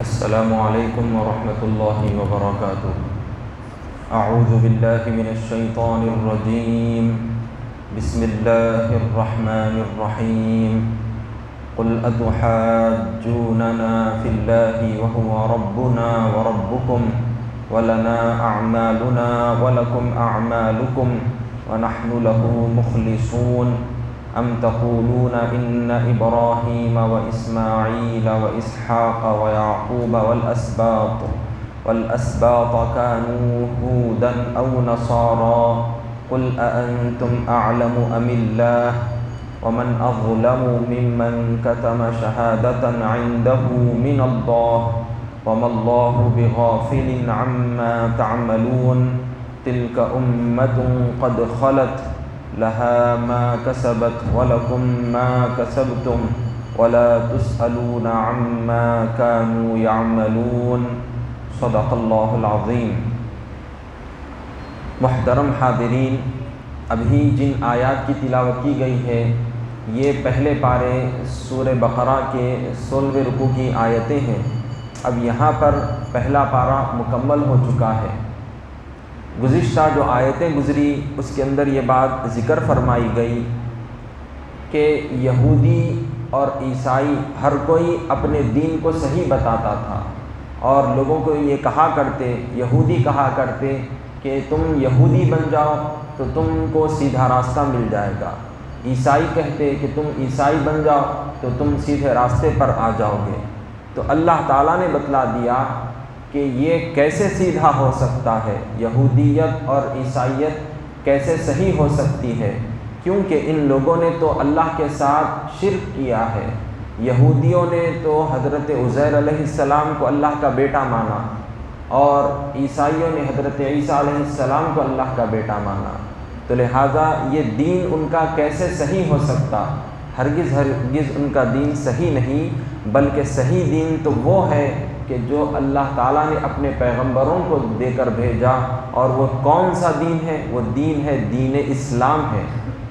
السلام علیکم ورحمۃ اللہ وبرکاتہ۔ اعوذ باللہ من الشیطان الرجیم، بسم اللہ الرحمن الرحیم۔ قل اتحاجوننا فی اللہ وهو ربنا وربکم ولنا اعمالنا ولکم اعمالکم ونحن له مخلصون ام تقولون ان ابراہیم واسماعیل واسحاق ویعقوب والاسباط كانوا هودا او نصارا قل اانتم اعلم ام اللہ ومن اظلم ممن كتم شہادة عنده من اللہ وما اللہ بغافل عما تعملون تلك امة قد خلت لها ما كسبت ولكم ما كسبتم ولا تسألون عما كانوا يعملون۔ صدق اللہ العظیم۔ محترم حاضرین، ابھی جن آیات کی تلاوت کی گئی ہے یہ پہلے پارے سورہ بقرہ کے 16ویں رکوع کی آیتیں ہیں۔ اب یہاں پر پہلا پارہ مکمل ہو چکا ہے۔ گزشتہ جو آیتیں گزری اس کے اندر یہ بات ذکر فرمائی گئی کہ یہودی اور عیسائی ہر کوئی اپنے دین کو صحیح بتاتا تھا اور لوگوں کو یہ کہا کرتے، یہودی کہا کرتے کہ تم یہودی بن جاؤ تو تم کو سیدھا راستہ مل جائے گا، عیسائی کہتے کہ تم عیسائی بن جاؤ تو تم سیدھے راستے پر آ جاؤ گے۔ تو اللہ تعالیٰ نے بتلا دیا کہ یہ کیسے سیدھا ہو سکتا ہے، یہودیت اور عیسائیت کیسے صحیح ہو سکتی ہے، کیونکہ ان لوگوں نے تو اللہ کے ساتھ شرک کیا ہے۔ یہودیوں نے تو حضرت عزیر علیہ السلام کو اللہ کا بیٹا مانا اور عیسائیوں نے حضرت عیسیٰ علیہ السلام کو اللہ کا بیٹا مانا، تو لہٰذا یہ دین ان کا کیسے صحیح ہو سکتا؟ ہرگز ان کا دین صحیح نہیں، بلکہ صحیح دین تو وہ ہے کہ جو اللہ تعالیٰ نے اپنے پیغمبروں کو دے کر بھیجا، اور وہ کون سا دین ہے؟ وہ دین ہے، دین اسلام ہے۔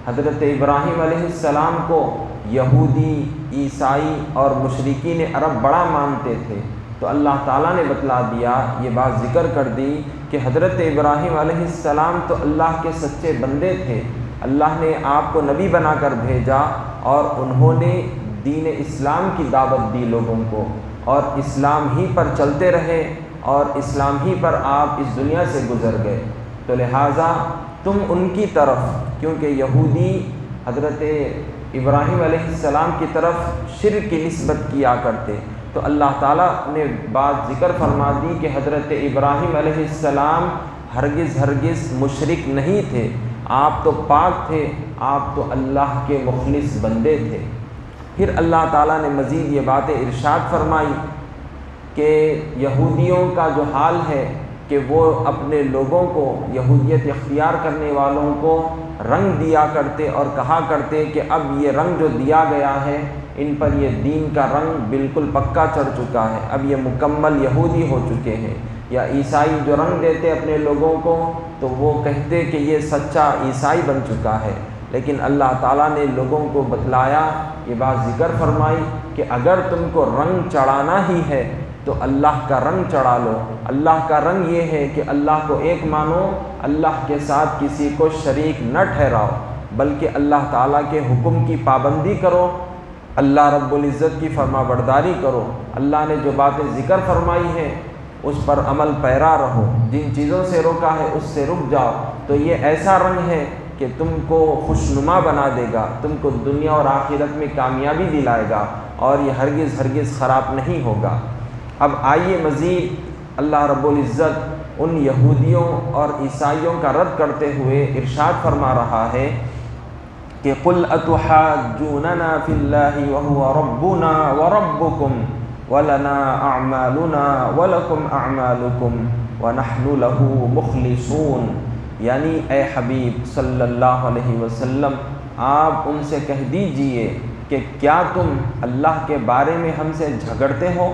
حضرت ابراہیم علیہ السلام کو یہودی، عیسائی اور مشرکین عرب بڑا مانتے تھے، تو اللہ تعالیٰ نے بتلا دیا، یہ بات ذکر کر دی کہ حضرت ابراہیم علیہ السلام تو اللہ کے سچے بندے تھے، اللہ نے آپ کو نبی بنا کر بھیجا اور انہوں نے دین اسلام کی دعوت دی لوگوں کو، اور اسلام ہی پر چلتے رہے اور اسلام ہی پر آپ اس دنیا سے گزر گئے۔ تو لہٰذا تم ان کی طرف، کیونکہ یہودی حضرت ابراہیم علیہ السلام کی طرف شرک کی نسبت کیا کرتے، تو اللہ تعالیٰ نے بات ذکر فرما دی کہ حضرت ابراہیم علیہ السلام ہرگز مشرک نہیں تھے، آپ تو پاک تھے، آپ تو اللہ کے مخلص بندے تھے۔ پھر اللہ تعالیٰ نے مزید یہ باتیں ارشاد فرمائی کہ یہودیوں کا جو حال ہے کہ وہ اپنے لوگوں کو، یہودیت اختیار کرنے والوں کو رنگ دیا کرتے اور کہا کرتے کہ اب یہ رنگ جو دیا گیا ہے ان پر یہ دین کا رنگ بالکل پکا چڑھ چکا ہے، اب یہ مکمل یہودی ہو چکے ہیں۔ یا عیسائی جو رنگ دیتے اپنے لوگوں کو تو وہ کہتے کہ یہ سچا عیسائی بن چکا ہے، لیکن اللہ تعالیٰ نے لوگوں کو بتلایا، یہ بات ذکر فرمائی کہ اگر تم کو رنگ چڑھانا ہی ہے تو اللہ کا رنگ چڑھا لو۔ اللہ کا رنگ یہ ہے کہ اللہ کو ایک مانو، اللہ کے ساتھ کسی کو شریک نہ ٹھہراؤ، بلکہ اللہ تعالیٰ کے حکم کی پابندی کرو، اللہ رب العزت کی فرما برداری کرو، اللہ نے جو باتیں ذکر فرمائی ہیں اس پر عمل پیرا رہو، جن چیزوں سے روکا ہے اس سے رک جاؤ، تو یہ ایسا رنگ ہے کہ تم کو خوشنما بنا دے گا، تم کو دنیا اور آخرت میں کامیابی دلائے گا، اور یہ ہرگز خراب نہیں ہوگا۔ اب آئیے مزید اللہ رب العزت ان یہودیوں اور عیسائیوں کا رد کرتے ہوئے ارشاد فرما رہا ہے کہ قل اتحاجوننا فی اللہ وهو ربنا وربکم ولنا اعمالنا ولکم اعمالکم ونحن له مخلصون، یعنی اے حبیب صلی اللہ علیہ وسلم آپ ان سے کہہ دیجئے کہ کیا تم اللہ کے بارے میں ہم سے جھگڑتے ہو،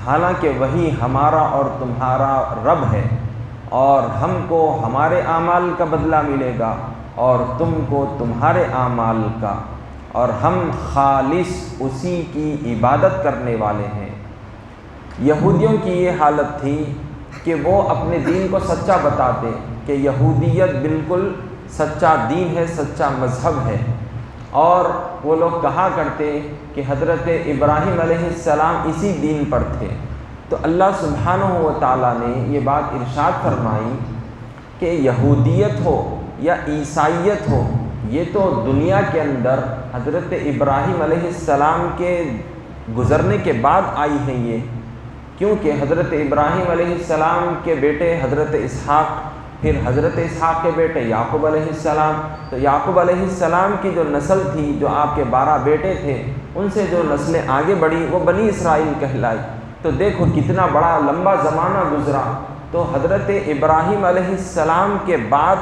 حالانکہ وہی ہمارا اور تمہارا رب ہے، اور ہم کو ہمارے اعمال کا بدلہ ملے گا اور تم کو تمہارے اعمال کا، اور ہم خالص اسی کی عبادت کرنے والے ہیں۔ یہودیوں کی یہ حالت تھی کہ وہ اپنے دین کو سچا بتاتے کہ یہودیت بالکل سچا دین ہے، سچا مذہب ہے، اور وہ لوگ کہا کرتے کہ حضرت ابراہیم علیہ السلام اسی دین پر تھے۔ تو اللہ سبحانہ و تعالیٰ نے یہ بات ارشاد فرمائی کہ یہودیت ہو یا عیسائیت ہو، یہ تو دنیا کے اندر حضرت ابراہیم علیہ السلام کے گزرنے کے بعد آئی ہیں یہ، کیونکہ حضرت ابراہیم علیہ السلام کے بیٹے حضرت اسحاق، پھر حضرت اسحاق کے بیٹے یعقوب علیہ السلام، تو یعقوب علیہ السلام کی جو نسل تھی، جو آپ کے 12 بیٹے تھے، ان سے جو نسلیں آگے بڑھی وہ بنی اسرائیل کہلائی۔ تو دیکھو کتنا بڑا لمبا زمانہ گزرا، تو حضرت ابراہیم علیہ السلام کے بعد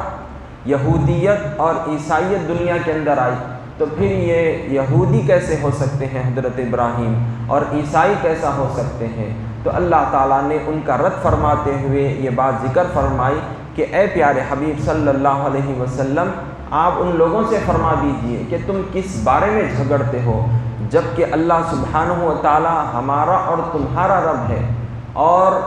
یہودیت اور عیسائیت دنیا کے اندر آئی، تو پھر یہ یہودی کیسے ہو سکتے ہیں حضرت ابراہیم، اور عیسائی کیسا ہو سکتے ہیں؟ تو اللہ تعالیٰ نے ان کا رد فرماتے ہوئے یہ بات ذکر فرمائی کہ اے پیارے حبیب صلی اللہ علیہ وسلم، آپ ان لوگوں سے فرما دیجئے کہ تم کس بارے میں جھگڑتے ہو، جب کہ اللہ سبحانہ و تعالیٰ ہمارا اور تمہارا رب ہے، اور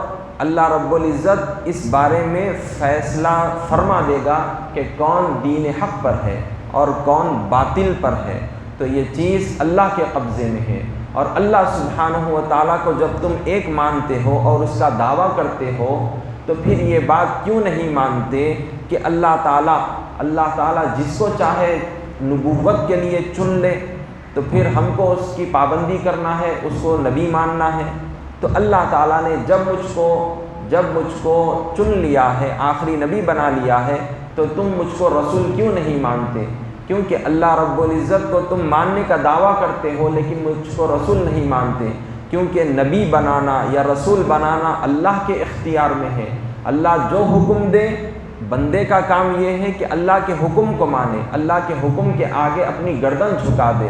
اللہ رب العزت اس بارے میں فیصلہ فرما دے گا کہ کون دین حق پر ہے اور کون باطل پر ہے۔ تو یہ چیز اللہ کے قبضے میں ہے، اور اللہ سبحانہ و تعالیٰ کو جب تم ایک مانتے ہو اور اس کا دعویٰ کرتے ہو، تو پھر یہ بات کیوں نہیں مانتے کہ اللہ تعالیٰ جس کو چاہے نبوت کے لیے چن لے، تو پھر ہم کو اس کی پابندی کرنا ہے، اس کو نبی ماننا ہے۔ تو اللہ تعالیٰ نے جب مجھ کو چن لیا ہے، آخری نبی بنا لیا ہے، تو تم مجھ کو رسول کیوں نہیں مانتے؟ کیونکہ اللہ رب العزت کو تم ماننے کا دعویٰ کرتے ہو لیکن مجھ کو رسول نہیں مانتے، کیونکہ نبی بنانا یا رسول بنانا اللہ کے اختیار میں ہے۔ اللہ جو حکم دے، بندے کا کام یہ ہے کہ اللہ کے حکم کو مانے، اللہ کے حکم کے آگے اپنی گردن جھکا دے۔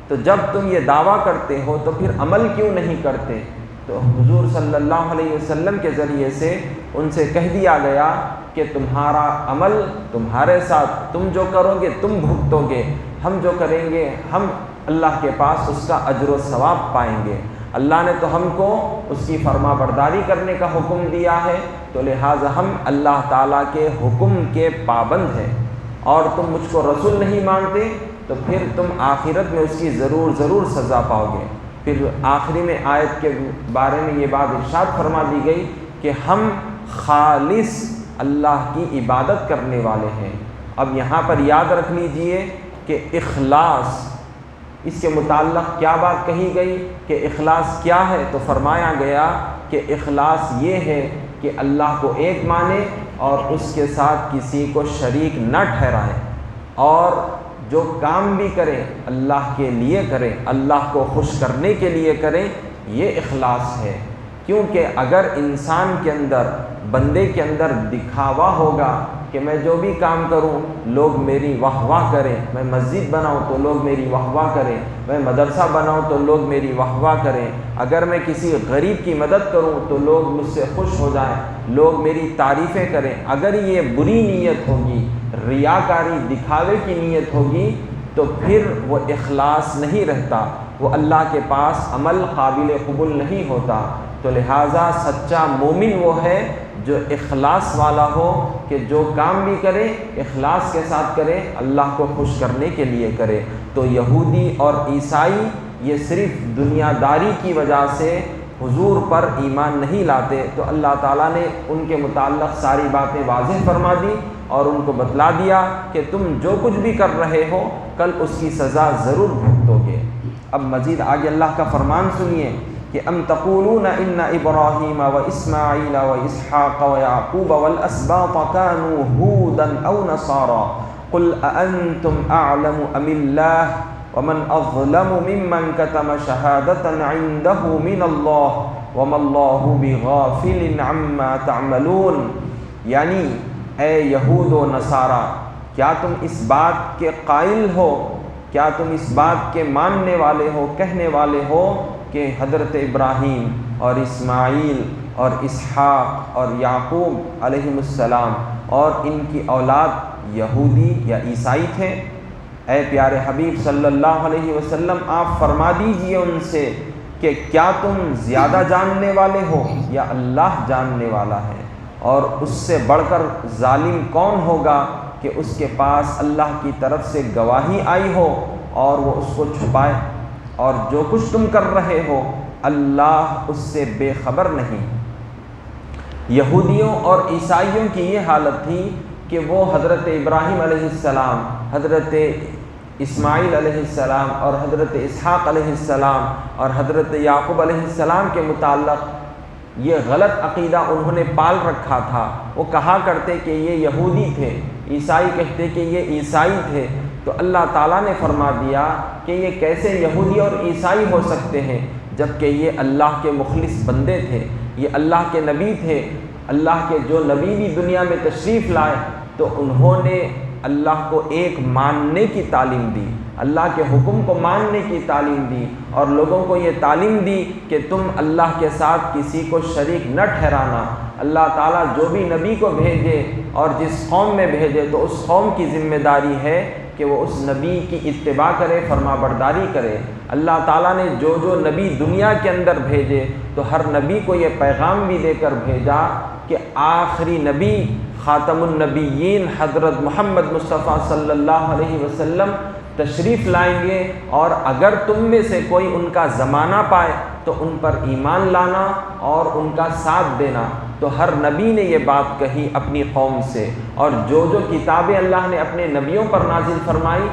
تو جب تم یہ دعویٰ کرتے ہو تو پھر عمل کیوں نہیں کرتے؟ تو حضور صلی اللہ علیہ وسلم کے ذریعے سے ان سے کہہ دیا گیا کہ تمہارا عمل تمہارے ساتھ، تم جو کرو گے تم بھگتو گے، ہم جو کریں گے ہم اللہ کے پاس اس کا اجر و ثواب پائیں گے۔ اللہ نے تو ہم کو اس کی فرما برداری کرنے کا حکم دیا ہے، تو لہٰذا ہم اللہ تعالیٰ کے حکم کے پابند ہیں، اور تم مجھ کو رسول نہیں مانتے تو پھر تم آخرت میں اس کی ضرور سزا پاؤ گے۔ پھر آخری میں آیت کے بارے میں یہ بات ارشاد فرما دی گئی کہ ہم خالص اللہ کی عبادت کرنے والے ہیں۔ اب یہاں پر یاد رکھ لیجئے کہ اخلاص، اس کے متعلق کیا بات کہی گئی کہ اخلاص کیا ہے؟ تو فرمایا گیا کہ اخلاص یہ ہے کہ اللہ کو ایک مانے اور اس کے ساتھ کسی کو شریک نہ ٹھہرائیں، اور جو کام بھی کریں اللہ کے لیے کریں، اللہ کو خوش کرنے کے لیے کریں، یہ اخلاص ہے۔ کیونکہ اگر انسان کے اندر، بندے کے اندر دکھاوا ہوگا کہ میں جو بھی کام کروں لوگ میری واہ واہ کریں، میں مسجد بناؤں تو لوگ میری واہ واہ کریں، میں مدرسہ بناؤں تو لوگ میری واہ واہ کریں، اگر میں کسی غریب کی مدد کروں تو لوگ مجھ سے خوش ہو جائیں، لوگ میری تعریفیں کریں، اگر یہ بری نیت ہوگی، ریاکاری، دکھاوے کی نیت ہوگی، تو پھر وہ اخلاص نہیں رہتا، وہ اللہ کے پاس عمل قابل قبول نہیں ہوتا۔ تو لہٰذا سچا مومن وہ ہے جو اخلاص والا ہو، کہ جو کام بھی کرے اخلاص کے ساتھ کرے، اللہ کو خوش کرنے کے لیے کرے۔ تو یہودی اور عیسائی یہ صرف دنیا داری کی وجہ سے حضور پر ایمان نہیں لاتے، تو اللہ تعالیٰ نے ان کے متعلق ساری باتیں واضح فرما دی اور ان کو بتلا دیا کہ تم جو کچھ بھی کر رہے ہو کل اس کی سزا ضرور بھگتو گے۔ اب مزید آگے اللہ کا فرمان سنیے کہ ام تقولون ان ابراہیم و اسماعیل و اسحاق و یعقوب والاسباط كانوا هودا او نصارا قل اانتم اعلم ام اللہ ومن اظلم ممن كتم شهادة عنده من اللہ وما اللہ بغافل عما تعملون۔ یعنی اے یہود و نصارا، کیا تم اس بات کے قائل ہو، کیا تم اس بات کے ماننے والے ہو، کہنے والے ہو کہ حضرت ابراہیم اور اسماعیل اور اسحاق اور یعقوب علیہ السلام اور ان کی اولاد یہودی یا عیسائی تھے؟ اے پیارے حبیب صلی اللہ علیہ وسلم، آپ فرما دیجئے ان سے کہ کیا تم زیادہ جاننے والے ہو یا اللہ جاننے والا ہے؟ اور اس سے بڑھ کر ظالم کون ہوگا کہ اس کے پاس اللہ کی طرف سے گواہی آئی ہو اور وہ اس کو چھپائے، اور جو کچھ تم کر رہے ہو اللہ اس سے بے خبر نہیں۔ یہودیوں اور عیسائیوں کی یہ حالت تھی کہ وہ حضرت ابراہیم علیہ السلام، حضرت اسماعیل علیہ السلام اور حضرت اسحاق علیہ السلام اور حضرت یعقوب علیہ السلام کے متعلق یہ غلط عقیدہ انہوں نے پال رکھا تھا۔ وہ کہا کرتے کہ یہ یہودی تھے، عیسائی کہتے کہ یہ عیسائی تھے۔ تو اللہ تعالیٰ نے فرما دیا کہ یہ کیسے یہودی اور عیسائی ہو سکتے ہیں جبکہ یہ اللہ کے مخلص بندے تھے، یہ اللہ کے نبی تھے۔ اللہ کے جو نبی بھی دنیا میں تشریف لائے تو انہوں نے اللہ کو ایک ماننے کی تعلیم دی، اللہ کے حکم کو ماننے کی تعلیم دی، اور لوگوں کو یہ تعلیم دی کہ تم اللہ کے ساتھ کسی کو شریک نہ ٹھہرانا۔ اللہ تعالیٰ جو بھی نبی کو بھیجے اور جس قوم میں بھیجے تو اس قوم کی ذمہ داری ہے کہ وہ اس نبی کی اتباع کرے، فرما برداری کرے۔ اللہ تعالیٰ نے جو نبی دنیا کے اندر بھیجے تو ہر نبی کو یہ پیغام بھی دے کر بھیجا کہ آخری نبی خاتم النبیین حضرت محمد مصطفیٰ صلی اللہ علیہ وسلم تشریف لائیں گے، اور اگر تم میں سے کوئی ان کا زمانہ پائے تو ان پر ایمان لانا اور ان کا ساتھ دینا۔ تو ہر نبی نے یہ بات کہی اپنی قوم سے، اور جو کتابیں اللہ نے اپنے نبیوں پر نازل فرمائی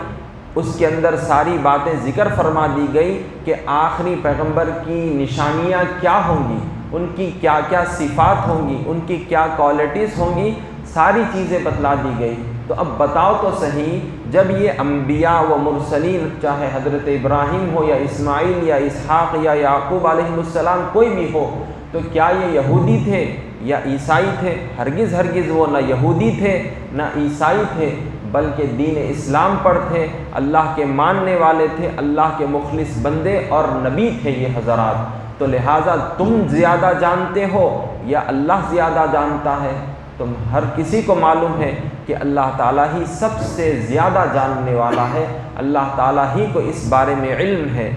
اس کے اندر ساری باتیں ذکر فرما دی گئی کہ آخری پیغمبر کی نشانیاں کیا ہوں گی، ان کی کیا کیا صفات ہوں گی، ان کی کیا کوالٹیز ہوں گی، ساری چیزیں بتلا دی گئی۔ تو اب بتاؤ تو صحیح، جب یہ انبیاء و مرسلین چاہے حضرت ابراہیم ہو یا اسماعیل یا اسحاق یا یعقوب علیہ السلام کوئی بھی ہو، تو کیا یہ یہودی تھے یا عیسائی تھے؟ ہرگز ہرگز وہ نہ یہودی تھے نہ عیسائی تھے، بلکہ دین اسلام پر تھے، اللہ کے ماننے والے تھے، اللہ کے مخلص بندے اور نبی تھے یہ حضرات۔ تو لہٰذا تم زیادہ جانتے ہو یا اللہ زیادہ جانتا ہے؟ تم ہر کسی کو معلوم ہے کہ اللہ تعالیٰ ہی سب سے زیادہ جاننے والا ہے، اللہ تعالیٰ ہی کو اس بارے میں علم ہے،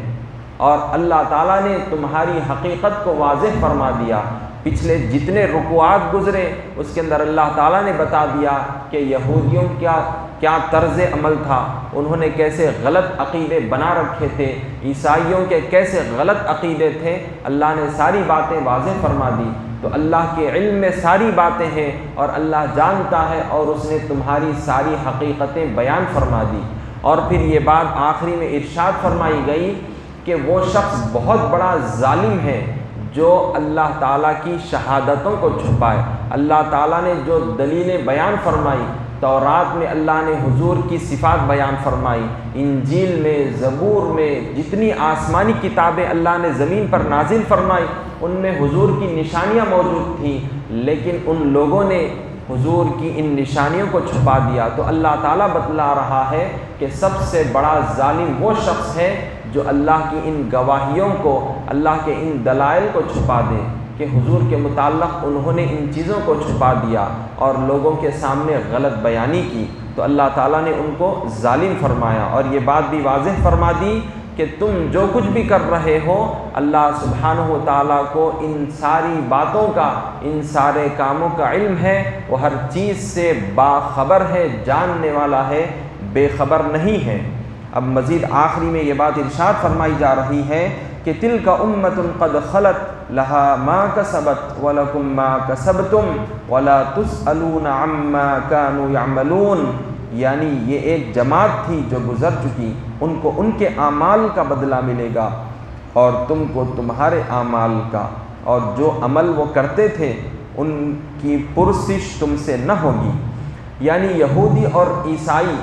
اور اللہ تعالیٰ نے تمہاری حقیقت کو واضح فرما دیا۔ پچھلے جتنے رکوعات گزرے اس کے اندر اللہ تعالیٰ نے بتا دیا کہ یہودیوں کیا طرز عمل تھا، انہوں نے کیسے غلط عقیدے بنا رکھے تھے، عیسائیوں کے کیسے غلط عقیدے تھے، اللہ نے ساری باتیں واضح فرما دی۔ تو اللہ کے علم میں ساری باتیں ہیں اور اللہ جانتا ہے، اور اس نے تمہاری ساری حقیقتیں بیان فرما دی۔ اور پھر یہ بات آخری میں ارشاد فرمائی گئی کہ وہ شخص بہت بڑا ظالم ہے جو اللہ تعالیٰ کی شہادتوں کو چھپائے۔ اللہ تعالیٰ نے جو دلیلیں بیان فرمائی، تورات میں اللہ نے حضور کی صفات بیان فرمائی، انجیل میں، زبور میں، جتنی آسمانی کتابیں اللہ نے زمین پر نازل فرمائی ان میں حضور کی نشانیاں موجود تھیں، لیکن ان لوگوں نے حضور کی ان نشانیوں کو چھپا دیا۔ تو اللہ تعالیٰ بتلا رہا ہے کہ سب سے بڑا ظالم وہ شخص ہے جو اللہ کی ان گواہیوں کو، اللہ کے ان دلائل کو چھپا دے کہ حضور کے متعلق انہوں نے ان چیزوں کو چھپا دیا اور لوگوں کے سامنے غلط بیانی کی۔ تو اللہ تعالیٰ نے ان کو ظالم فرمایا، اور یہ بات بھی واضح فرما دی کہ تم جو کچھ بھی کر رہے ہو اللہ سبحانہ و تعالیٰ کو ان ساری باتوں کا، ان سارے کاموں کا علم ہے، وہ ہر چیز سے باخبر ہے، جاننے والا ہے، بے خبر نہیں ہے۔ اب مزید آخری میں یہ بات ارشاد فرمائی جا رہی ہے کہ تلک امۃ قد خلت لها ما کسبت ولکم ما کسبتم ولا تسألون عما كانوا يعملون، یعنی یہ ایک جماعت تھی جو گزر چکی، ان کو ان کے اعمال کا بدلہ ملے گا اور تم کو تمہارے اعمال کا، اور جو عمل وہ کرتے تھے ان کی پرسش تم سے نہ ہوگی۔ یعنی یہودی اور عیسائی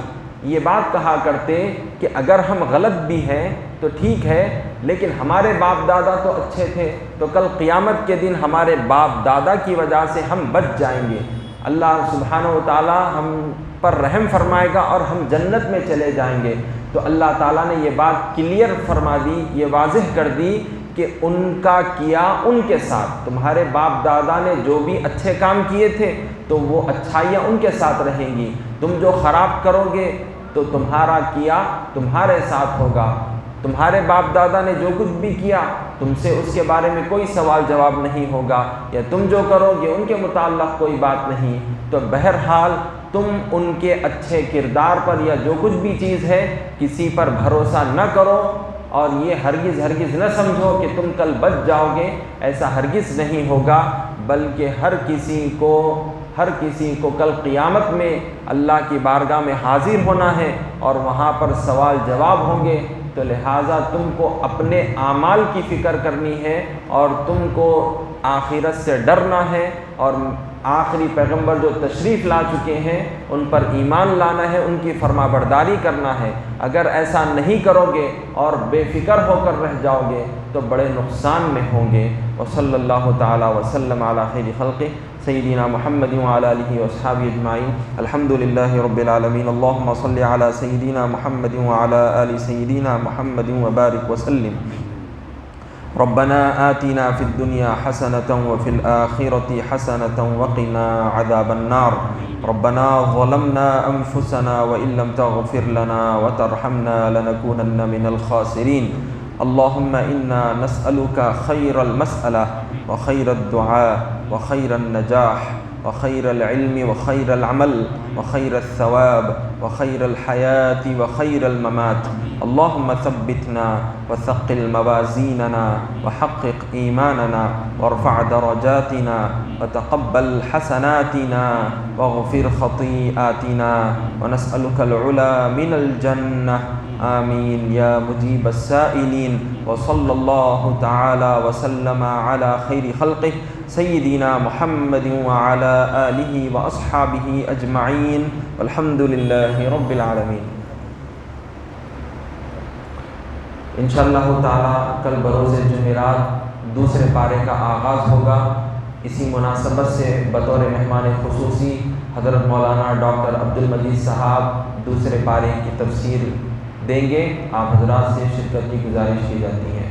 یہ بات کہا کرتے کہ اگر ہم غلط بھی ہیں تو ٹھیک ہے، لیکن ہمارے باپ دادا تو اچھے تھے، تو کل قیامت کے دن ہمارے باپ دادا کی وجہ سے ہم بچ جائیں گے، اللہ سبحانہ و تعالیٰ ہم پر رحم فرمائے گا اور ہم جنت میں چلے جائیں گے۔ تو اللہ تعالیٰ نے یہ بات کلیئر فرما دی، یہ واضح کر دی کہ ان کا کیا ان کے ساتھ، تمہارے باپ دادا نے جو بھی اچھے کام کیے تھے تو وہ اچھائیاں ان کے ساتھ رہیں گی، تم جو خراب کرو گے تو تمہارا کیا تمہارے ساتھ ہوگا۔ تمہارے باپ دادا نے جو کچھ بھی کیا تم سے اس کے بارے میں کوئی سوال جواب نہیں ہوگا، یا تم جو کرو گے ان کے متعلق کوئی بات نہیں۔ تو بہرحال تم ان کے اچھے کردار پر یا جو کچھ بھی چیز ہے کسی پر بھروسہ نہ کرو، اور یہ ہرگز ہرگز نہ سمجھو کہ تم کل بچ جاؤ گے، ایسا ہرگز نہیں ہوگا، بلکہ ہر کسی کو کل قیامت میں اللہ کی بارگاہ میں حاضر ہونا ہے اور وہاں پر سوال جواب ہوں گے۔ تو لہٰذا تم کو اپنے اعمال کی فکر کرنی ہے اور تم کو آخرت سے ڈرنا ہے، اور آخری پیغمبر جو تشریف لا چکے ہیں ان پر ایمان لانا ہے، ان کی فرما برداری کرنا ہے۔ اگر ایسا نہیں کرو گے اور بے فکر ہو کر رہ جاؤ گے تو بڑے نقصان میں ہوں گے۔ وصلی اللہ تعالی وسلم علی خیر خلقہ سیدنا محمد وعلی آلہ واصحابہ اجمعین۔ الحمد للہ رب العالمین۔ اللہم صلی علی سیدنا محمد وعلی آل سیدنا محمد وبارک وسلم۔ ربنا آتنا في الدنيا حسنة وفي الآخرة حسنة وقنا عذاب النار۔ ربنا ظلمنا أنفسنا وإن لم تغفر لنا وترحمنا لنكونن من الخاسرين۔ اللهم إنا نسألك خير المسألة وخير الدعاء وخير النجاح وخير العلم وخير العمل وخير الثواب وخير الحياة وخير الممات۔ اللهم ثبتنا وثقل موازيننا وحقق إيماننا وارفع درجاتنا وتقبل حسناتنا واغفر خطيئاتنا، ونسألك العلا من الجنة، آمين يا مجيب السائلين۔ وصلى الله تعالى وسلم على خير خلقه سيدنا محمد وعلى آله وأصحابه أجمعين، والحمد لله رب العالمين۔ انشاءاللہ تعالی کل بروز جمعرات دوسرے پارے کا آغاز ہوگا۔ اسی مناسبت سے بطور مہمان خصوصی حضرت مولانا ڈاکٹر عبدالمجید صاحب دوسرے پارے کی تفسیر دیں گے۔ آپ حضرات سے شرکت کی گزارش کی جاتی ہے۔